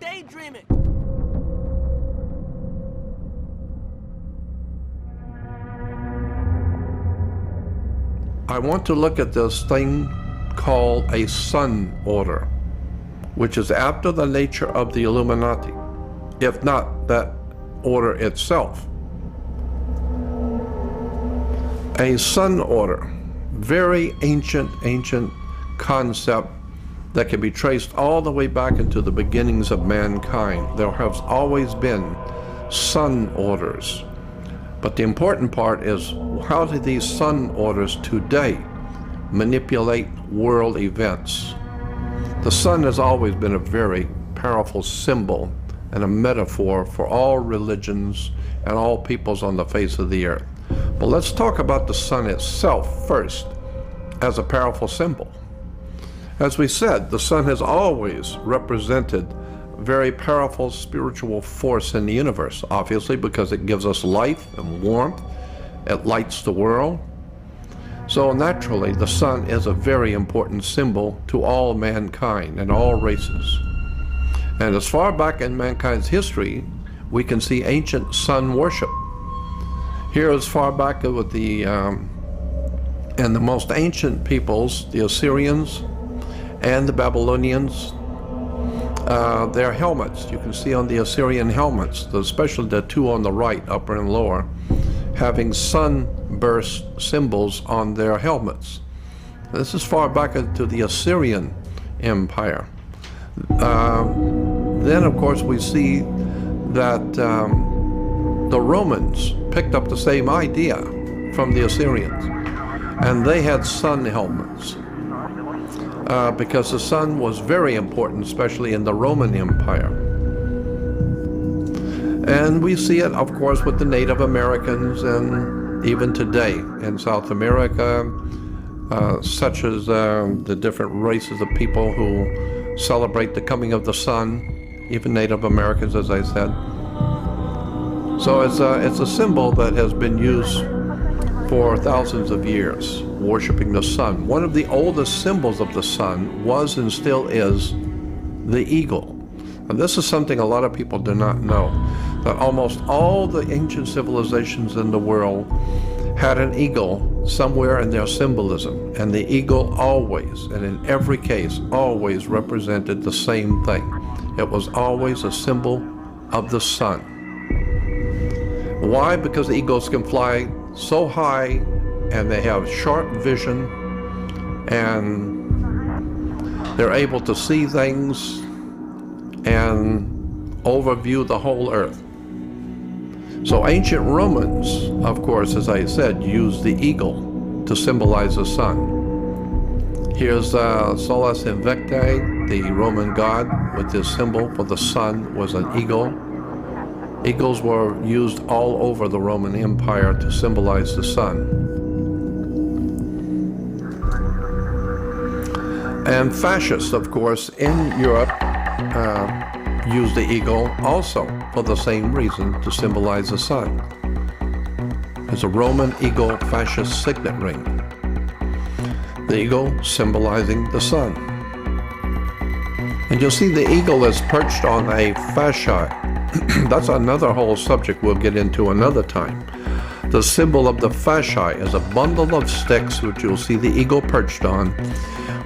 daydreaming. I want to look at this thing called a sun order, which is after the nature of the Illuminati, if not that order itself. A sun order, very ancient concept that can be traced all the way back into the beginnings of mankind. There has always been sun orders. But the important part is, how do these sun orders today manipulate world events? The sun has always been a very powerful symbol and a metaphor for all religions and all peoples on the face of the earth. But let's talk about the sun itself first as a powerful symbol. As we said, the sun has always represented a very powerful spiritual force in the universe, obviously because it gives us life and warmth. It lights the world. So naturally, the sun is a very important symbol to all mankind and all races. And as far back in mankind's history, we can see ancient sun worship. Here, as far back with the most ancient peoples, the Assyrians and the Babylonians, their helmets, you can see on the Assyrian helmets, especially the two on the right, upper and lower, having sunburst symbols on their helmets. This is far back into the Assyrian Empire. Then, of course, we see that the Romans picked up the same idea from the Assyrians, and they had sun helmets because the sun was very important, especially in the Roman Empire. And we see it, of course, with the Native Americans, and even today in South America, such as the different races of people who celebrate the coming of the sun, even Native Americans, as I said. So it's a symbol that has been used for thousands of years, worshiping the sun. One of the oldest symbols of the sun was and still is the eagle. And this is something a lot of people do not know, that almost all the ancient civilizations in the world had an eagle somewhere in their symbolism. And the eagle always, and in every case, always represented the same thing. It was always a symbol of the sun. Why? Because the eagles can fly so high, and they have sharp vision, and they're able to see things and overview the whole earth. So ancient Romans, of course, as I said, used the eagle to symbolize the sun. Here's Solis Invicti, the Roman god, with this symbol for the sun was an eagle. Eagles were used all over the Roman Empire to symbolize the sun. And fascists, of course, in Europe used the eagle also for the same reason, to symbolize the sun. It's a Roman eagle fascist signet ring. The eagle symbolizing the sun. And you'll see the eagle is perched on a fascia. That's another whole subject we'll get into another time. The symbol of the fascia is a bundle of sticks, which you'll see the eagle perched on,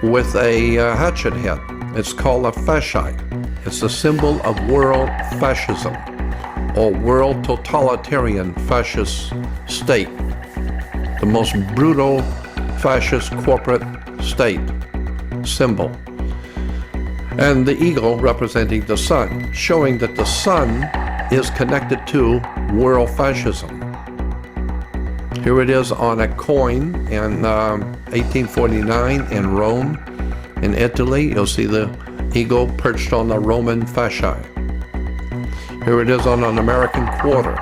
with a hatchet head. It's called a fascia. It's a symbol of world fascism, or world totalitarian fascist state, the most brutal fascist corporate state symbol. And the eagle representing the sun, showing that the sun is connected to world fascism. Here it is on a coin in 1849 in Rome, in Italy. You'll see the eagle perched on the Roman fascia. Here it is on an American quarter.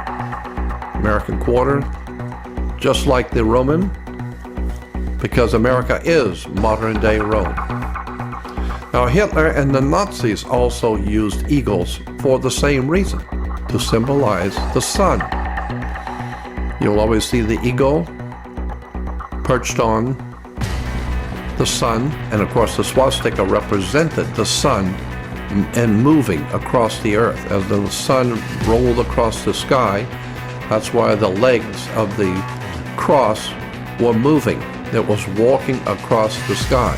American quarter, just like the Roman, because America is modern-day Rome. Now, Hitler and the Nazis also used eagles for the same reason, to symbolize the sun. You'll always see the eagle perched on the sun, and of course the swastika represented the sun and moving across the earth. As the sun rolled across the sky, that's why the legs of the cross were moving. It was walking across the sky.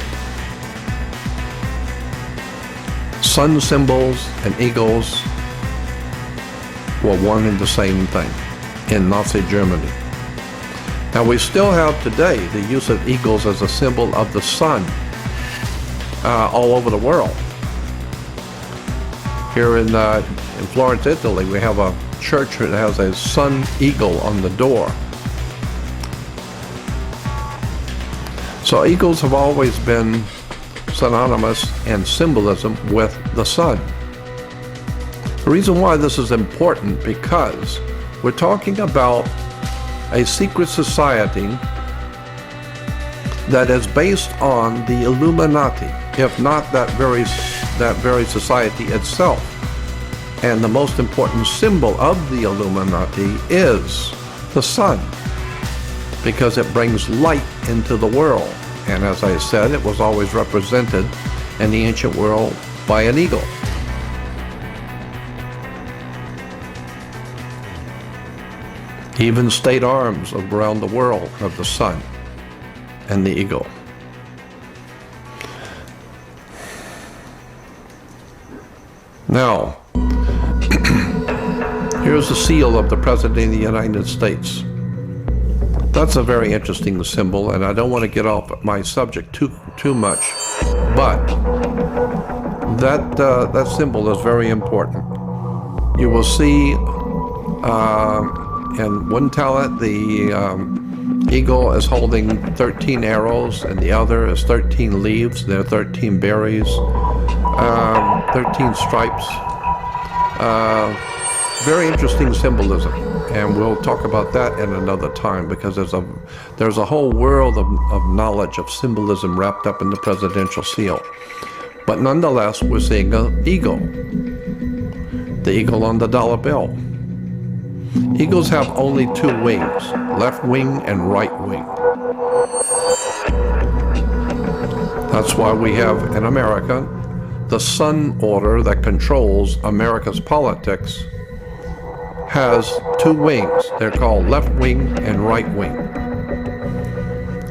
Sun symbols and eagles were one and the same thing in Nazi Germany. Now we still have today the use of eagles as a symbol of the sun all over the world. Here in Florence, Italy, we have a church that has a sun eagle on the door. So eagles have always been synonymous in symbolism with the sun. The reason why this is important, because we're talking about a secret society that is based on the Illuminati, if not that very society itself. And the most important symbol of the Illuminati is the sun, because it brings light into the world. And as I said, it was always represented in the ancient world by an eagle. Even state arms around the world have the sun and the eagle. Now, here's the seal of the President of the United States. That's a very interesting symbol, and I don't want to get off my subject too much, but that symbol is very important. You will see in one talent the eagle is holding 13 arrows, and the other is 13 leaves. There are 13 berries, 13 stripes. Very interesting symbolism, and we'll talk about that in another time, because there's a whole world of knowledge of symbolism wrapped up in the presidential seal. But nonetheless, we're seeing an eagle, the eagle on the dollar bill. Eagles have only two wings, left wing and right wing. That's why we have in America the Sun Order that controls America's politics has two wings. They're called left wing and right wing.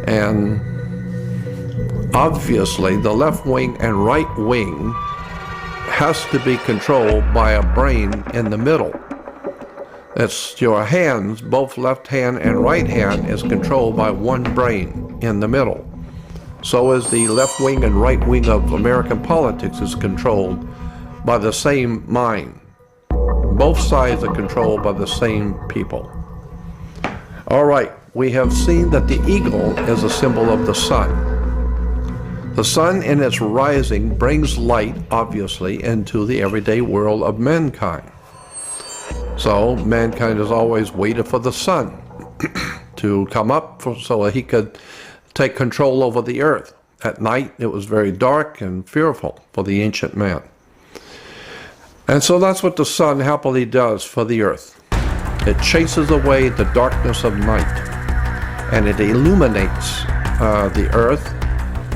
And obviously the left wing and right wing has to be controlled by a brain in the middle. It's your hands, both left hand and right hand, is controlled by one brain in the middle. So is the left wing and right wing of American politics is controlled by the same mind. Both sides are controlled by the same people. All right, we have seen that the eagle is a symbol of the sun. The sun in its rising brings light, obviously, into the everyday world of mankind. So mankind has always waited for the sun to come up so that he could take control over the earth. At night, it was very dark and fearful for the ancient man. And so that's what the sun happily does for the earth. It chases away the darkness of night, and it illuminates the earth,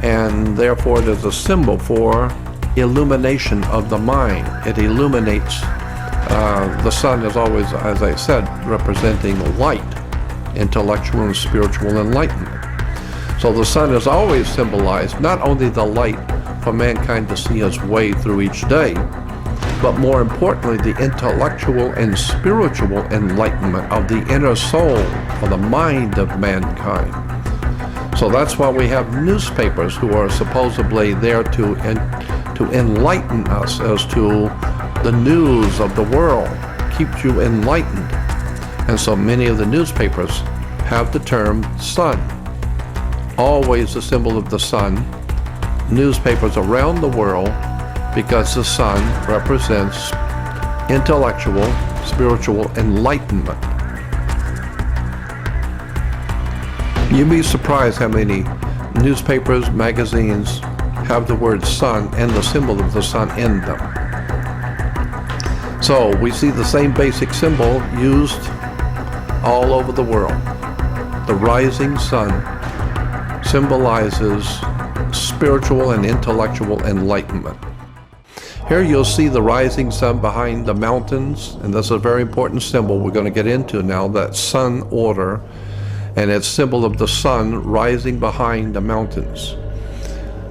and therefore it is a symbol for illumination of the mind. It illuminates. The sun is always, as I said, representing light, intellectual and spiritual enlightenment. So the sun is always symbolized not only the light for mankind to see his way through each day, but more importantly, the intellectual and spiritual enlightenment of the inner soul, of the mind of mankind. So that's why we have newspapers who are supposedly there to enlighten us as to the news of the world, keeps you enlightened. And so many of the newspapers have the term sun, always a symbol of the sun. Newspapers around the world, because the sun represents intellectual, spiritual enlightenment. You'd be surprised how many newspapers, magazines have the word sun and the symbol of the sun in them. So we see the same basic symbol used all over the world. The rising sun symbolizes spiritual and intellectual enlightenment. Here you'll see the rising sun behind the mountains, and that's a very important symbol we're going to get into now, that sun order, and it's symbol of the sun rising behind the mountains.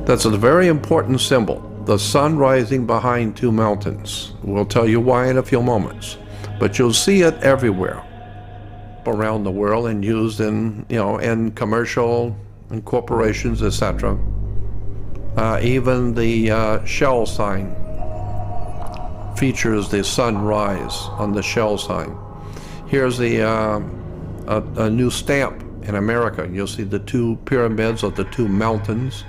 That's a very important symbol, the sun rising behind two mountains. We'll tell you why in a few moments, but you'll see it everywhere around the world and used in, in commercial and corporations, etc. Even the shell sign features the sunrise on the shell sign. Here's a new stamp in America. You'll see the two pyramids of the two mountains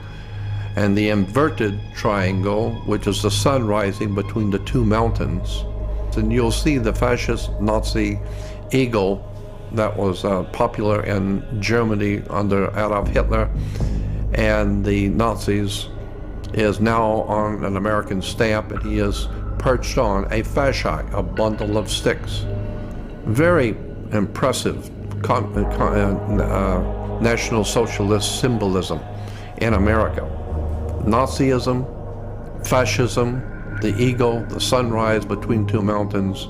and the inverted triangle, which is the sun rising between the two mountains. And you'll see the fascist Nazi eagle that was popular in Germany under Adolf Hitler, and the Nazis is now on an American stamp, and he is perched on a fasci, a bundle of sticks. Very impressive National Socialist symbolism in America. Nazism, fascism, the eagle, the sunrise between two mountains,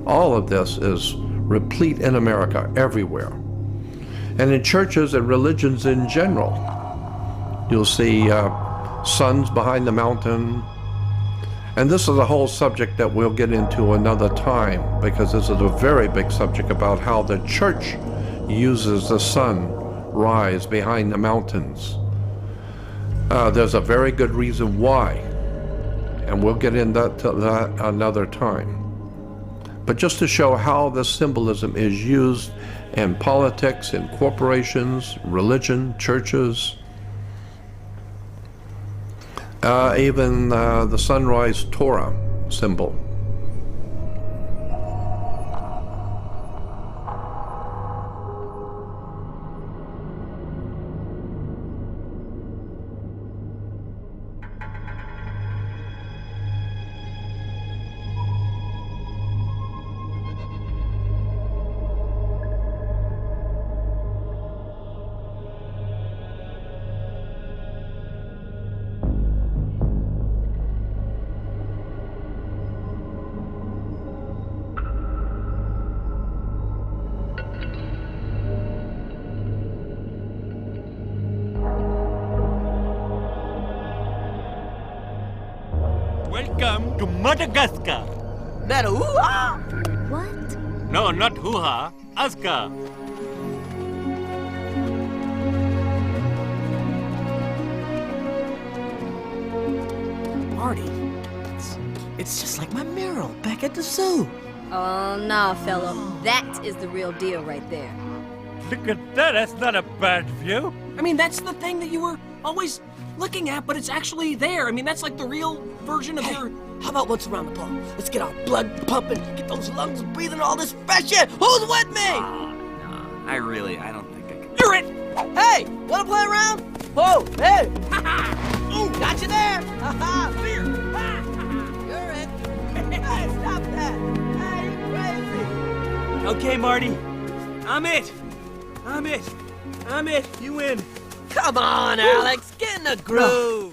all of this is replete in America, everywhere. And in churches and religions in general, you'll see suns behind the mountain. And this is a whole subject that we'll get into another time, because this is a very big subject about how the church uses the sun rise behind the mountains. There's a very good reason why, and we'll get into that another time. But just to show how this symbolism is used in politics, in corporations, religion, churches, even the sunrise Torah symbol. Welcome to Madagaszkár. Better hoo-ha! What? No, not hoo-ha, Aska. Marty, it's just like my mural back at the zoo. Oh, no, fellow. That is the real deal right there. Look at that, that's not a bad view. I mean, that's the thing that you were always looking at, but it's actually there. I mean, that's like the real version of your... How about what's around the block? Let's get our blood pumping, get those lungs breathing all this fresh air. Who's with me? No, I don't think I can. You're it! Hey, wanna play around? Whoa, hey! Ooh, got you there! Ha-ha, beer! You're it! Hey, stop that! Hey, you crazy! Okay, Marty. I'm it. You win. Come on, Alex, get in the groove!